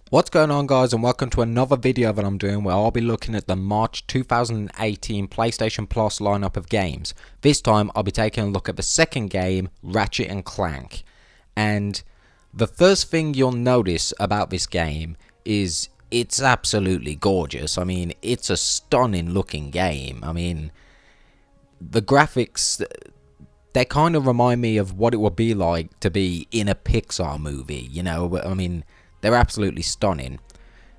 What's going on, guys, and welcome to another video that I'm doing where I'll be looking at the March 2018 PlayStation Plus lineup of games. This time I'll be taking a look at the second game, Ratchet and Clank. And the first thing you'll notice about this game is it's absolutely gorgeous. I mean, it's a stunning looking game. I mean, the graphics, they kind of remind me of what it would be like to be in a Pixar movie, you know. I mean, they're absolutely stunning.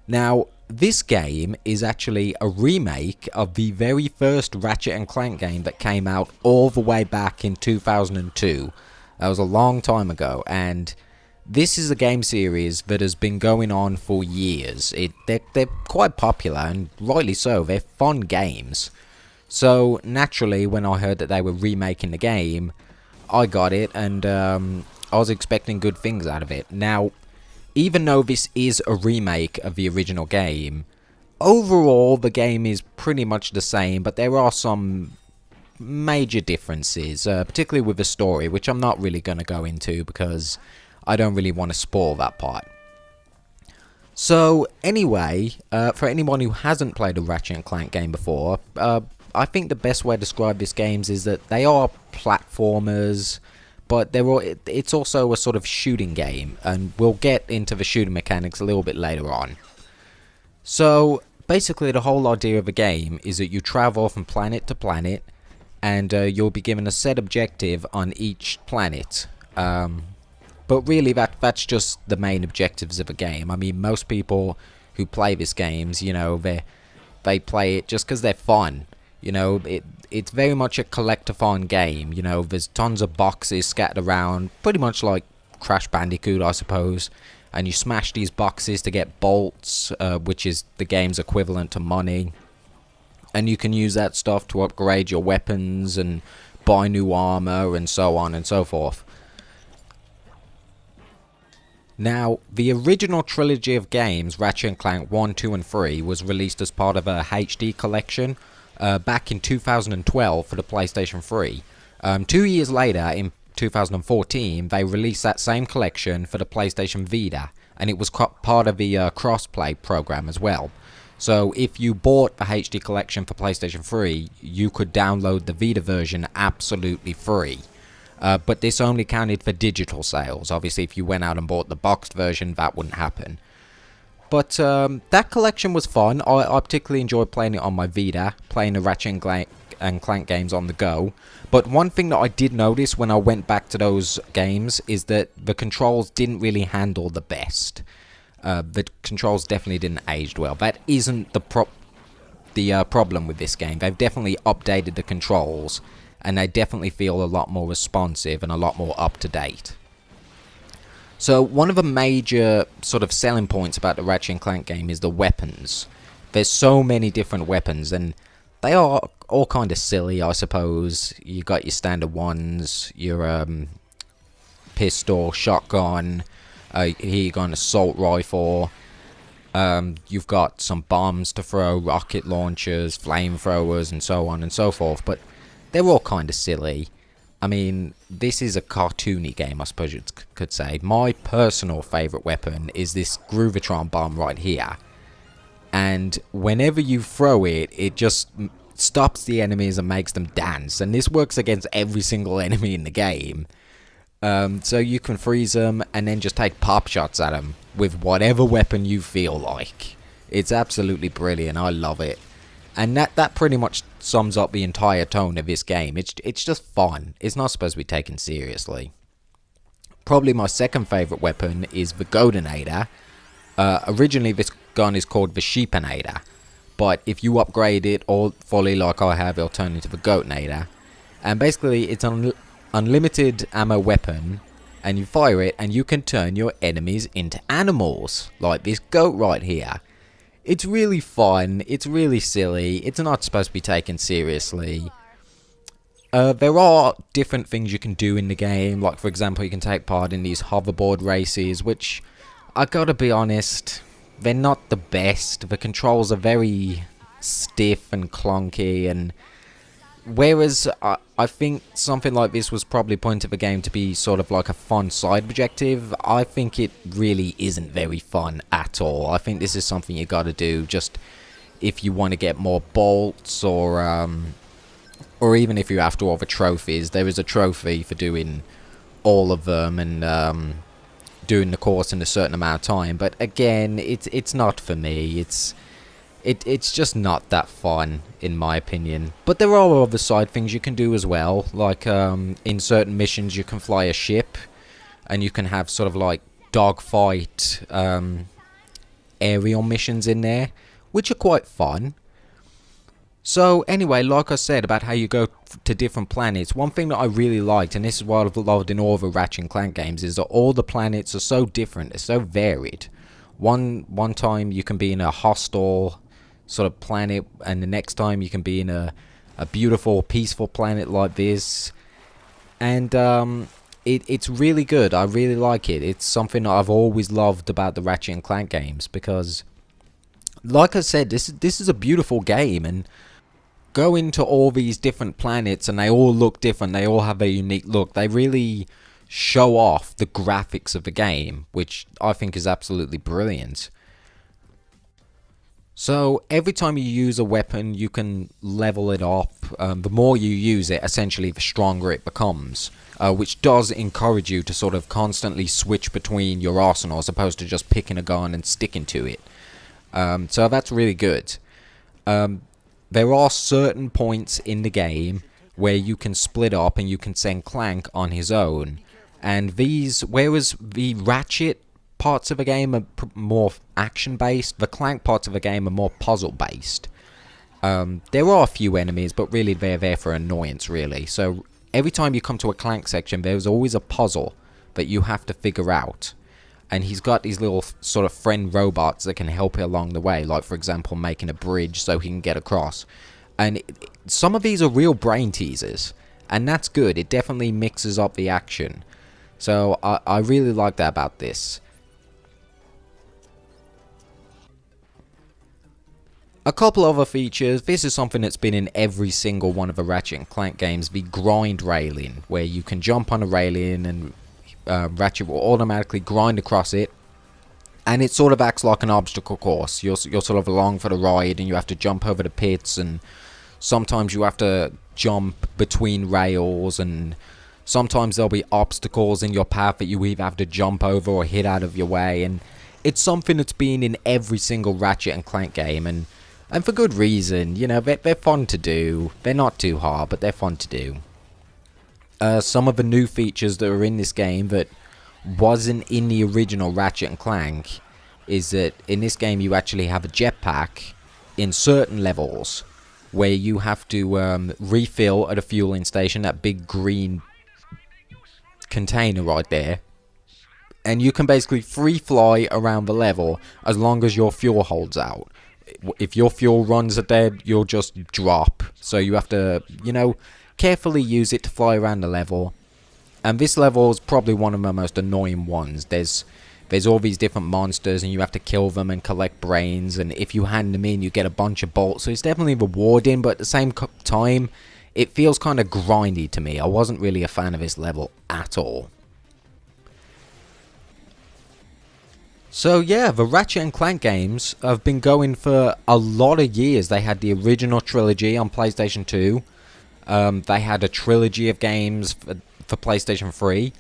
Now, this game is actually a remake of the very first Ratchet and Clank game that came out all the way back in 2002. That was a long time ago, and this is a game series that has been going on for years. They're quite popular, and rightly so. They're fun games. So, naturally, when I heard that they were remaking the game, I got it, and I was expecting good things out of it. Now, even though this is a remake of the original game, overall the game is pretty much the same, but there are some major differences, particularly with the story, which I'm not really going to go into because I don't really want to spoil that part. So anyway, for anyone who hasn't played a Ratchet and Clank game before, I think the best way to describe this game is that they are platformers, but it's also a sort of shooting game, and we'll get into the shooting mechanics a little bit later on. So, basically the whole idea of the game is that you travel from planet to planet, and you'll be given a set objective on each planet. But really, that's just the main objectives of a game. I mean, most people who play these games, you know, they play it just because they're fun. You know, it's very much a collectathon game. You know, there's tons of boxes scattered around, pretty much like Crash Bandicoot, I suppose. And you smash these boxes to get bolts, which is the game's equivalent to money. And you can use that stuff to upgrade your weapons and buy new armor and so on and so forth. Now, the original trilogy of games, Ratchet and Clank 1, 2, and 3, was released as part of a HD collection back in 2012 for the PlayStation 3. 2 years later, in 2014, they released that same collection for the PlayStation Vita, and it was part of the cross-play program as well. So if you bought the HD collection for PlayStation 3, you could download the Vita version absolutely free. But this only counted for digital sales. Obviously, if you went out and bought the boxed version, that wouldn't happen. But that collection was fun. I particularly enjoyed playing it on my Vita, playing the Ratchet and Clank games on the go. But one thing that I did notice when I went back to those games is that the controls didn't really handle the best. The controls definitely didn't age well. That isn't the problem with this game. They've definitely updated the controls, and they definitely feel a lot more responsive and a lot more up to date. So one of the major sort of selling points about the Ratchet and Clank game is the weapons. There's so many different weapons, and they are all kind of silly, I suppose. You got your standard ones, your pistol, shotgun, here you got an assault rifle. You've got some bombs to throw, rocket launchers, flamethrowers, and so on and so forth. But they're all kind of silly. I mean, this is a cartoony game, I suppose you could say. My personal favourite weapon is this Groovitron bomb right here. And whenever you throw it, it just stops the enemies and makes them dance. And this works against every single enemy in the game. So you can freeze them and then just take pop shots at them with whatever weapon you feel like. It's absolutely brilliant. I love it. And that pretty much sums up the entire tone of this game. It's just fun. It's not supposed to be taken seriously. Probably my second favourite weapon is the Goldenator. Originally this gun is called the Sheepinator, but if you upgrade it all fully like I have, it'll turn into the Goatnator. And basically it's an unlimited ammo weapon, and you fire it and you can turn your enemies into animals, like this goat right here. It's really fun, it's really silly, it's not supposed to be taken seriously. There are different things you can do in the game, like for example you can take part in these hoverboard races, which, I gotta be honest, they're not the best. The controls are very stiff and clunky, and Whereas I think something like this was probably point of the game to be sort of like a fun side objective, I think it really isn't very fun at all. I think this is something you gotta do just if you want to get more bolts, or even if you're after all the trophies. There is a trophy for doing all of them and doing the course in a certain amount of time. But again, it's not for me. It's just not that fun, in my opinion. But there are other side things you can do as well. Like, in certain missions you can fly a ship, and you can have sort of like dogfight aerial missions in there, which are quite fun. So anyway, like I said about how you go to different planets, one thing that I really liked, and this is what I've loved in all the Ratchet and Clank games, is that all the planets are so different, they're so varied. One time you can be in a hostile sort of planet, and the next time you can be in a beautiful, peaceful planet like this. And it's really good. I really like it. It's something that I've always loved about the Ratchet and Clank games, because like I said, this is a beautiful game, and go into all these different planets and they all look different, they all have a unique look. They really show off the graphics of the game, which I think is absolutely brilliant. So every time you use a weapon, you can level it up. The more you use it, essentially the stronger it becomes, which does encourage you to sort of constantly switch between your arsenal as opposed to just picking a gun and sticking to it. So that's really good. There are certain points in the game where you can split up and you can send Clank on his own. And these, whereas the Ratchet parts of the game are more action-based, the Clank parts of the game are more puzzle-based. There are a few enemies, but really they're there for annoyance, really. So every time you come to a Clank section, there's always a puzzle that you have to figure out. And he's got these little sort of friend robots that can help you along the way, like for example making a bridge so he can get across. And some of these are real brain teasers, and that's good. It definitely mixes up the action. So I really like that about this. A couple other features. This is something that's been in every single one of the Ratchet and Clank games, the grind railing, where you can jump on a railing and Ratchet will automatically grind across it, and it sort of acts like an obstacle course. You're sort of along for the ride, and you have to jump over the pits, and sometimes you have to jump between rails, and sometimes there'll be obstacles in your path that you either have to jump over or hit out of your way. And it's something that's been in every single Ratchet and Clank game, and for good reason. You know, they're fun to do. They're not too hard, but they're fun to do. Some of the new features that are in this game that wasn't in the original Ratchet and Clank is that in this game you actually have a jetpack in certain levels where you have to refill at a fueling station, that big green container right there, and you can basically free fly around the level as long as your fuel holds out. If your fuel runs dead, you'll just drop, so you have to, you know, carefully use it to fly around the level. And this level is probably one of the most annoying ones. There's all these different monsters, and you have to kill them and collect brains, and if you hand them in you get a bunch of bolts, so it's definitely rewarding, but at the same time it feels kind of grindy to me. I wasn't really a fan of this level at all. So yeah, the Ratchet and Clank games have been going for a lot of years. They had the original trilogy on PlayStation 2. They had a trilogy of games for PlayStation 3.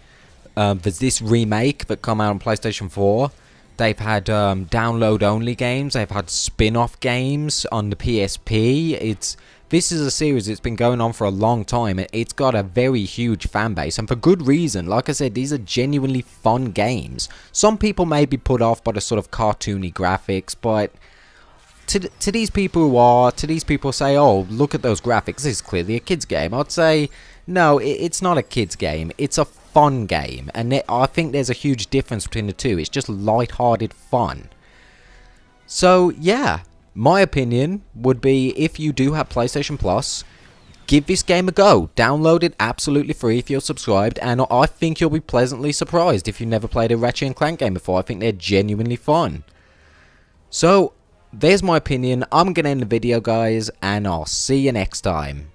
There's this remake that come out on PlayStation 4. They've had download-only games. They've had spin-off games on the PSP. This is a series that's been going on for a long time. It's got a very huge fan base, and for good reason. Like I said, these are genuinely fun games. Some people may be put off by the sort of cartoony graphics, but to these people who say, oh, look at those graphics, this is clearly a kid's game. I'd say, no, it's not a kid's game. It's a fun game, and I think there's a huge difference between the two. It's just light-hearted fun. So, yeah, my opinion would be, if you do have PlayStation Plus, give this game a go. Download it absolutely free if you're subscribed, and I think you'll be pleasantly surprised if you've never played a Ratchet and Clank game before. I think they're genuinely fun. So, there's my opinion. I'm going to end the video, guys, and I'll see you next time.